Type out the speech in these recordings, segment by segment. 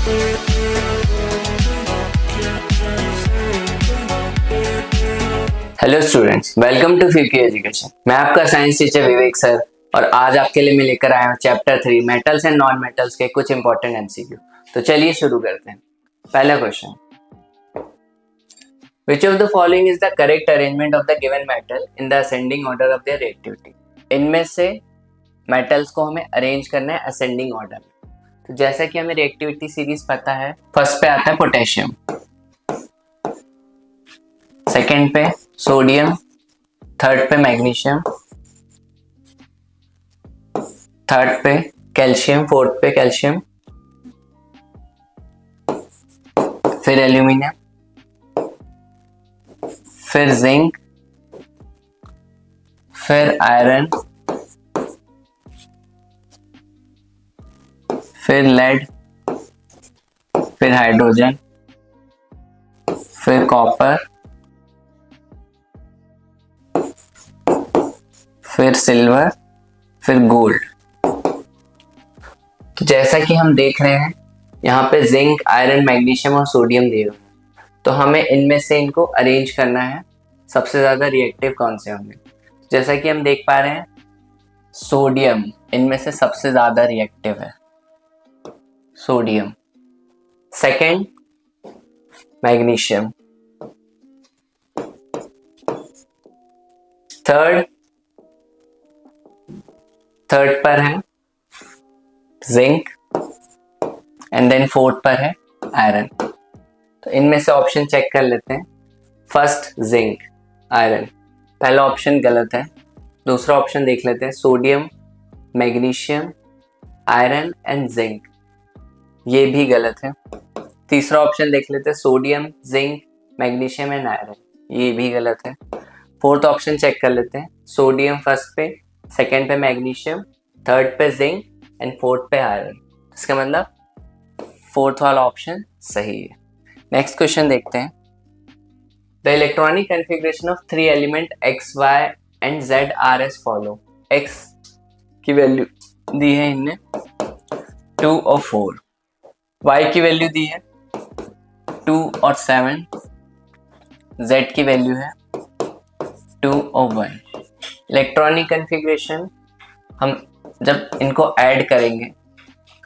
Hello students, welcome to फ्यूकी education. मैं आपका साइंस टीचर विवेक सर और आज आपके लिए मैं लेकर आया हूँ chapter 3 metals and non metals के कुछ इंपॉर्टेंट एमसीक्यू। तो चलिए शुरू करते हैं। पहला question, which of the following is the correct arrangement of the given metal in the ascending order of their reactivity. इनमें से मेटल्स को हमें अरेंज करना है असेंडिंग ऑर्डर में। तो जैसा कि हमें रिएक्टिविटी सीरीज पता है, फर्स्ट पे आता है पोटेशियम, सेकेंड पे सोडियम, थर्ड पे मैग्नीशियम, थर्ड पे कैल्शियम, फोर्थ पे कैल्शियम, फिर एल्यूमिनियम, फिर जिंक, फिर आयरन, फिर लेड, फिर हाइड्रोजन, फिर कॉपर, फिर सिल्वर, फिर गोल्ड। तो जैसा कि हम देख रहे हैं यहाँ पे जिंक, आयरन, मैग्नीशियम और सोडियम दिए हुए हैं। तो हमें इनमें से इनको अरेंज करना है, सबसे ज्यादा रिएक्टिव कौन से होंगे। जैसा कि हम देख पा रहे हैं सोडियम इनमें से सबसे ज्यादा रिएक्टिव है, सोडियम। सेकेंड मैग्नीशियम, थर्ड पर है जिंक एंड देन फोर्थ पर है आयरन। तो इनमें से ऑप्शन चेक कर लेते हैं। फर्स्ट जिंक, आयरन, पहला ऑप्शन गलत है। दूसरा ऑप्शन देख लेते हैं, sodium, magnesium, iron and zinc, ये भी गलत है। तीसरा ऑप्शन देख लेते हैं, sodium, zinc, magnesium and iron, ये भी गलत है। फोर्थ ऑप्शन चेक कर लेते हैं, सोडियम फर्स्ट पे, सेकेंड पे मैग्नीशियम, थर्ड पे जिंक एंड फोर्थ पे आयरन। इसका मतलब फोर्थ वाला ऑप्शन सही है। नेक्स्ट क्वेश्चन देखते हैं। The electronic configuration of 3 element X, Y and Z are as follow. X की वैल्यू दी है इनने 2 और 4, वाई की वैल्यू दी है 2 और 7, जेड की वैल्यू है 2 और 1। इलेक्ट्रॉनिक कॉन्फ़िगरेशन हम जब इनको ऐड करेंगे,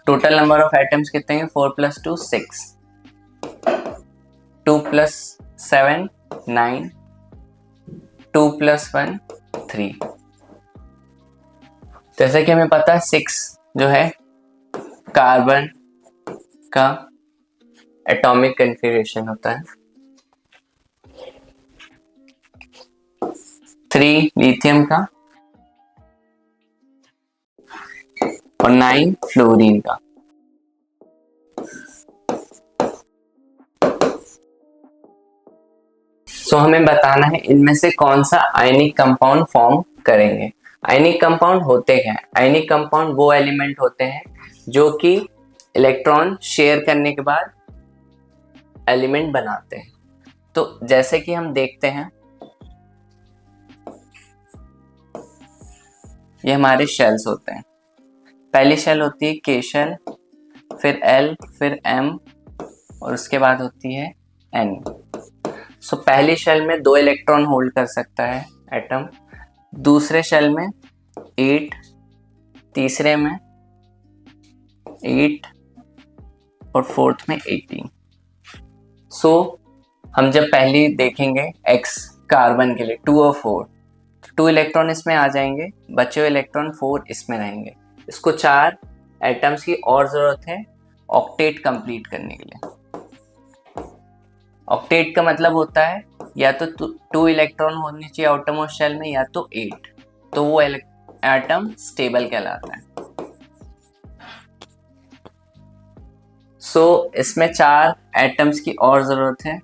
टोटल नंबर ऑफ एटम्स कितने हैं, 4 + 2 6, 2 + 7 9, 2 + 1 3। जैसा कि हमें पता है 6 जो है कार्बन का एटॉमिक कॉन्फ़िगरेशन होता है, 3 लिथियम का और 9 फ्लोरीन का। सो हमें बताना है इनमें से कौन सा आयनिक कंपाउंड फॉर्म करेंगे। आयनिक कंपाउंड होते हैं, आयनिक कंपाउंड वो एलिमेंट होते हैं जो कि इलेक्ट्रॉन शेयर करने के बाद एलिमेंट बनाते हैं। तो जैसे कि हम देखते हैं, ये हमारे शेल्स होते हैं। पहली शेल होती है के शेल, फिर एल, फिर एम और उसके बाद होती है एन। सो पहली शेल में 2 इलेक्ट्रॉन होल्ड कर सकता है एटम, दूसरे शेल में 8, तीसरे में 8 और फोर्थ में 18। सो हम जब पहली देखेंगे एक्स कार्बन के लिए 2 और 4, तो 2 इलेक्ट्रॉन इसमें आ जाएंगे, बचे हुए इलेक्ट्रॉन 4 इसमें रहेंगे। इसको 4 एटम्स की और जरूरत है ऑक्टेट कंप्लीट करने के लिए। ऑक्टेट का मतलब होता है या तो 2 इलेक्ट्रॉन होने चाहिए आउटरमोस्ट शेल में, या तो 8, तो वो एटम स्टेबल कहलाता है। सो इसमें 4 एटम्स की और जरूरत है,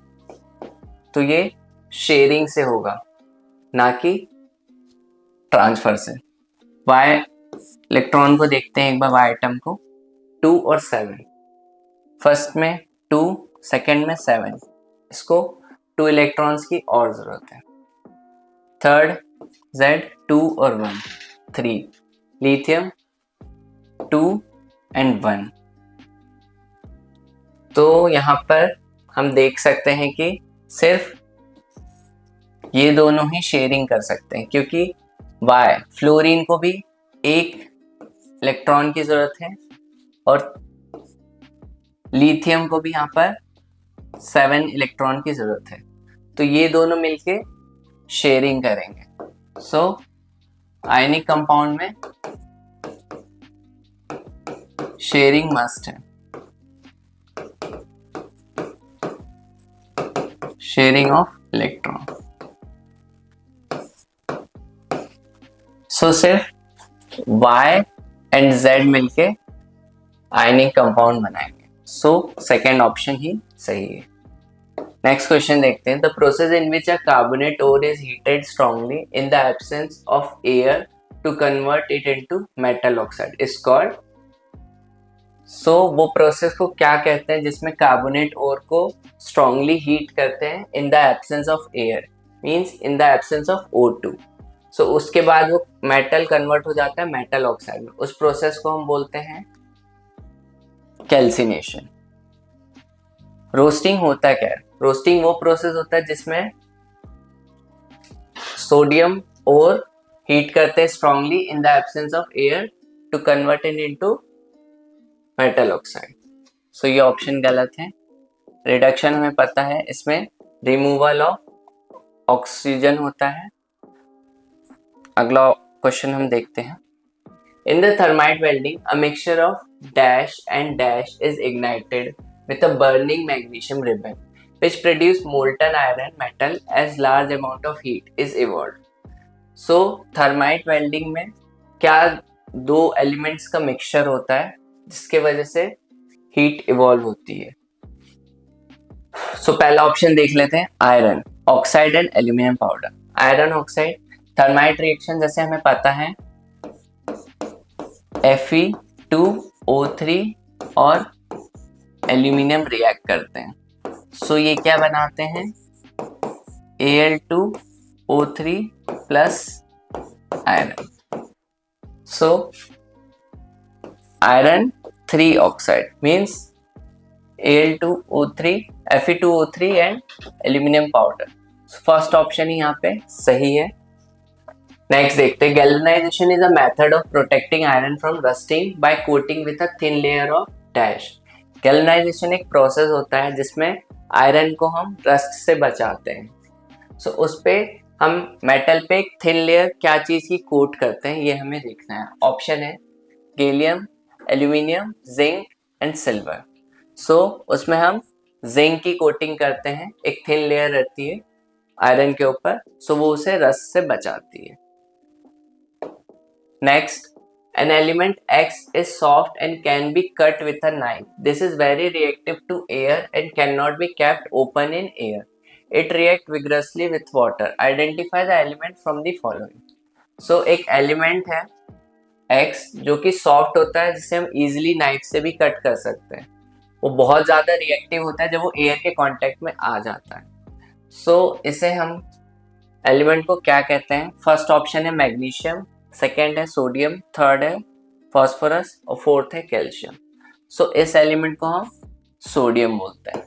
तो ये शेयरिंग से होगा, ना कि ट्रांसफर से। वाई इलेक्ट्रॉन को देखते हैं एक बार, वाई एटम को, 2 और 7, फर्स्ट में 2, सेकेंड में 7, इसको 2 इलेक्ट्रॉन्स की और जरूरत है। थर्ड जेड 2 और 1 3, लिथियम 2 and 1, तो यहाँ पर हम देख सकते हैं कि सिर्फ ये दोनों ही शेयरिंग कर सकते हैं, क्योंकि वाई फ्लोरीन को भी एक इलेक्ट्रॉन की जरूरत है और लिथियम को भी यहाँ पर 7 इलेक्ट्रॉन की जरूरत है, तो ये दोनों मिलके शेयरिंग करेंगे। सो आयनिक कंपाउंड में शेयरिंग मस्ट है, शेयरिंग ऑफ इलेक्ट्रॉन। सो सिर्फ Y एंड Z मिलके आयनिक कंपाउंड बनाएंगे। सो सेकेंड ऑप्शन ही सही है। नेक्स्ट क्वेश्चन देखते हैं। The process in which a carbonate ore is heated strongly in the absence of air to convert it into metal oxide is called. So वो process को क्या कहते हैं जिसमें कार्बोनेट ओर को स्ट्रांगली हीट करते हैं इन the absence of air, means in the absence of O2। सो उसके बाद वो मेटल कन्वर्ट हो जाता है मेटल ऑक्साइड में। उस प्रोसेस को हम बोलते हैं कैल्सिनेशन। रोस्टिंग होता क्या है? रोस्टिंग वो प्रोसेस होता है जिसमें सोडियम और हीट करते हैं strongly in the absence of air to convert it into metal oxide. So ये ऑप्शन गलत है। रिडक्शन हमें पता है, इसमें रिमूवल ऑफ ऑक्सीजन होता है। अगला क्वेश्चन हम देखते हैं। In the thermite welding a mixture of dash and dash is ignited with a burning magnesium ribbon which produce molten iron metal as large amount of heat is evolved. So thermite welding में क्या दो elements का mixture होता है जिसके वजह से heat evolve होती है? सो पहला ऑप्शन देख लेते हैं, iron oxide and aluminium powder. Iron oxide thermite reaction जैसे हमें पता है Fe2O3 और एल्यूमिनियम रिएक्ट करते हैं। सो ये क्या बनाते हैं? Al2O3 plus iron. So iron 3 oxide means Al2O3 Fe2O3 and aluminium powder. First option ही यहाँ पे सही है। नेक्स्ट देखते हैं। Galvanisation is a method of protecting iron from rusting by coating with a thin layer of dash. Galvanisation एक process होता है जिसमें आयरन को हम रस्ट से बचाते हैं। सो उस पे हम मेटल पे एक थिन लेयर क्या चीज़ की कोट करते हैं, ये हमें देखना है। ऑप्शन है gallium, aluminium, zinc and silver. So उसमें हम जिंक की कोटिंग करते हैं, एक थिन लेयर रहती है आयरन के ऊपर, सो वो उसे रस्ट से बचाती है। Next, an element X is soft and can be cut with a knife. This is very reactive to air and cannot be kept open in air. It reacts vigorously with water. Identify the element from the following. So एक element है X जो कि soft होता है, जिसे हम easily knife से भी cut कर सकते हैं। वो बहुत ज़्यादा reactive होता है जब वो air के contact में आ जाता है। So इसे हम element को क्या कहते हैं? फर्स्ट ऑप्शन है मैग्नीशियम, सेकेंड है सोडियम, थर्ड है फॉस्फोरस और फोर्थ है कैल्शियम। सो इस एलिमेंट को हम सोडियम बोलते हैं।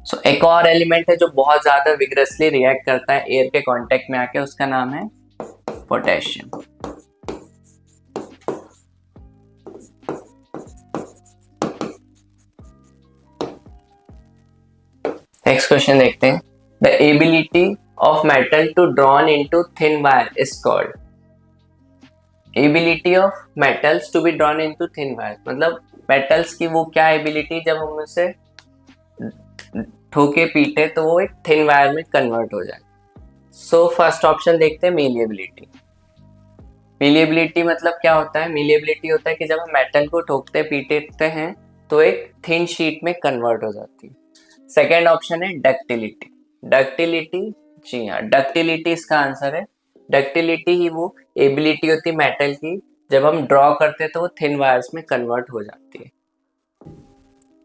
सो एक और एलिमेंट है जो बहुत ज्यादा विग्रसली रिएक्ट करता है एयर के कांटेक्ट में आके, उसका नाम है पोटेशियम। नेक्स्ट क्वेश्चन देखते हैं। The ability of metal to drawn into thin wire is called. Ability of metals to be drawn into thin wire मतलब metals की वो क्या ability, जब हम उसे ठोके पीटे तो वो एक thin wire में convert हो जाए। So फर्स्ट ऑप्शन देखते हैं malleability। malleability मतलब क्या होता है? malleability होता है कि जब हम मेटल को ठोकते पीटते हैं तो एक थिन शीट में कन्वर्ट हो जाती है। सेकेंड ऑप्शन है डक्टिलिटी। डक्टिलिटी, जी हाँ, डक्टिलिटी इसका आंसर है। डक्टिलिटी ही वो एबिलिटी होती है मेटल की, जब हम ड्रॉ करते हैं तो वो थिन वायर्स में कन्वर्ट हो जाती है।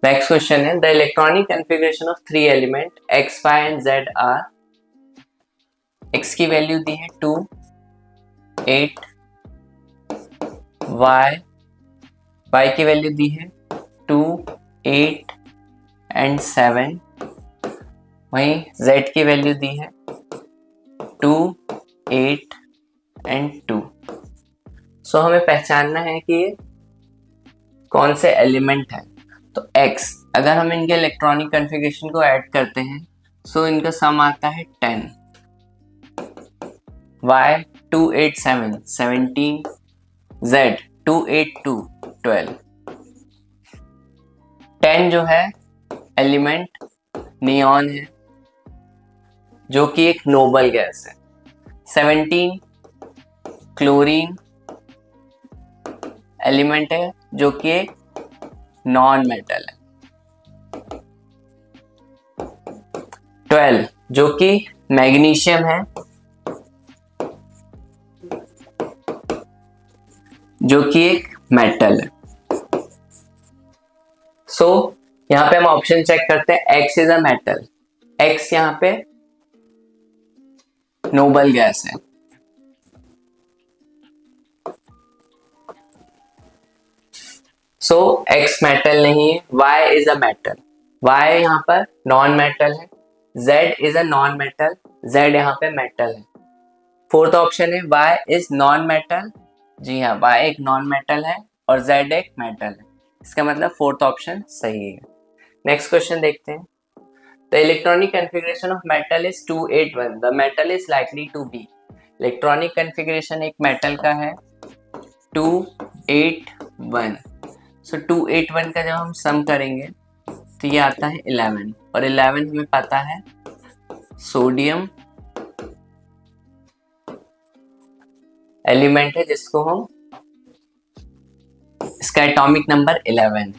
नेक्स्ट क्वेश्चन है। The electronic configuration of 3 element X, Y and Z are. X की वैल्यू दी है 2, 8, y की वैल्यू दी है 2, 8 एंड 7। वहीं z की वैल्यू दी है 2, 8 एंड 2। सो हमें पहचानना है कि ये कौन से एलिमेंट है। तो x, अगर हम इनके इलेक्ट्रॉनिक कॉन्फ़िगरेशन को ऐड करते हैं सो इनका सम आता है 10। y 2, 8, 7 17, z 2, 8, 2 12। 10 जो है एलिमेंट नियॉन है जो कि एक नोबल गैस है। 17 क्लोरीन एलिमेंट है जो कि एक नॉन मेटल है। 12 जो कि मैग्नीशियम है जो कि एक मेटल है। सो यहाँ पे हम ऑप्शन चेक करते हैं। X is a metal, X यहाँ पे नोबल गैस है। सो X मेटल नहीं है, Y is a metal, Y यहाँ पर नॉन मेटल है, Z is a non metal, Z यहाँ पे मेटल है। फोर्थ ऑप्शन है Y इज नॉन मेटल, जी हाँ Y एक नॉन मेटल है और Z एक मेटल है। इसका मतलब फोर्थ ऑप्शन सही है। नेक्स्ट क्वेश्चन देखते हैं। The electronic configuration of metal is 281, the metal is likely to be. Electronic configuration एक मेटल का है 281। सो 281 का जब हम सम करेंगे तो ये आता है 11, और 11 हमें पता है सोडियम एलिमेंट है जिसको हम, इसका एटॉमिक नंबर 11।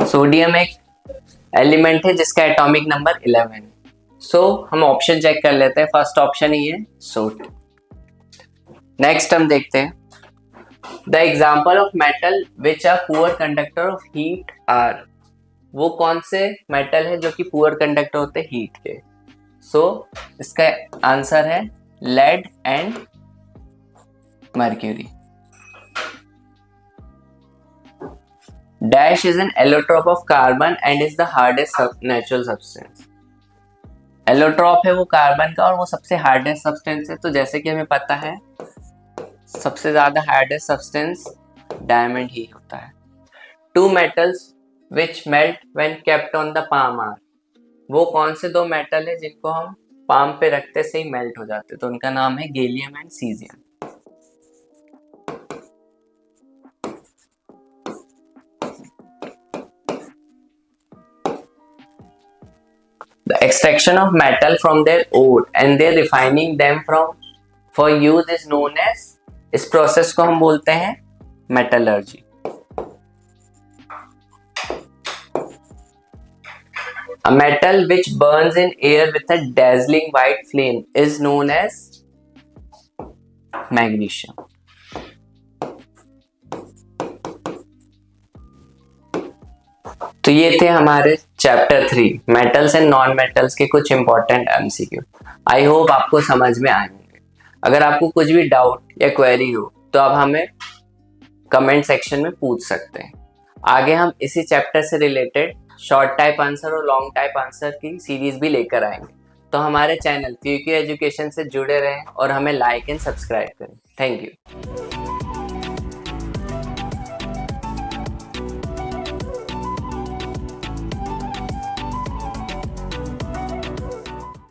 सोडियम एक एलिमेंट है जिसका एटॉमिक नंबर 11। सो हम ऑप्शन चेक कर लेते हैं। फर्स्ट ऑप्शन ही है सोडियम। नेक्स्ट हम देखते हैं the example of metal which are poor conductor of heat are. वो कौन से मेटल है जो कि पुअर कंडक्टर होते हैं हीट के। सो इसका आंसर है lead and mercury. Dash is an allotrope of carbon and is the hardest natural substance. Allotrope है वो कार्बन का और वो सबसे हार्डेस्ट सब्सटेंस है। तो जैसे कि हमें पता है सबसे ज्यादा हार्डेस्ट सब्सटेंस डायमंड ही होता है। Two metals which melt when kept on the palm are. वो कौन से दो मेटल है जिनको हम पाम पे रखते से ही मेल्ट हो जाते, तो उनका नाम है gallium and caesium. The extraction of metal from their ore and their refining them for use is known as, इस प्रोसेस को हम बोलते हैं metallurgy. A metal which burns in air with a dazzling white flame is known as magnesium. तो ये थे हमारे chapter 3 metals and non metals के कुछ इंपॉर्टेंट एमसीक्यू। आई होप आपको समझ में आए होंगे। अगर आपको कुछ भी डाउट या क्वेरी हो तो आप हमें कमेंट सेक्शन में पूछ सकते हैं। आगे हम इसी चैप्टर से रिलेटेड शॉर्ट टाइप आंसर और लॉन्ग टाइप आंसर की सीरीज भी लेकर आएंगे। तो हमारे चैनल फ्यूक्यू एजुकेशन से जुड़े रहें और हमें लाइक एंड सब्सक्राइब करें। Thank you.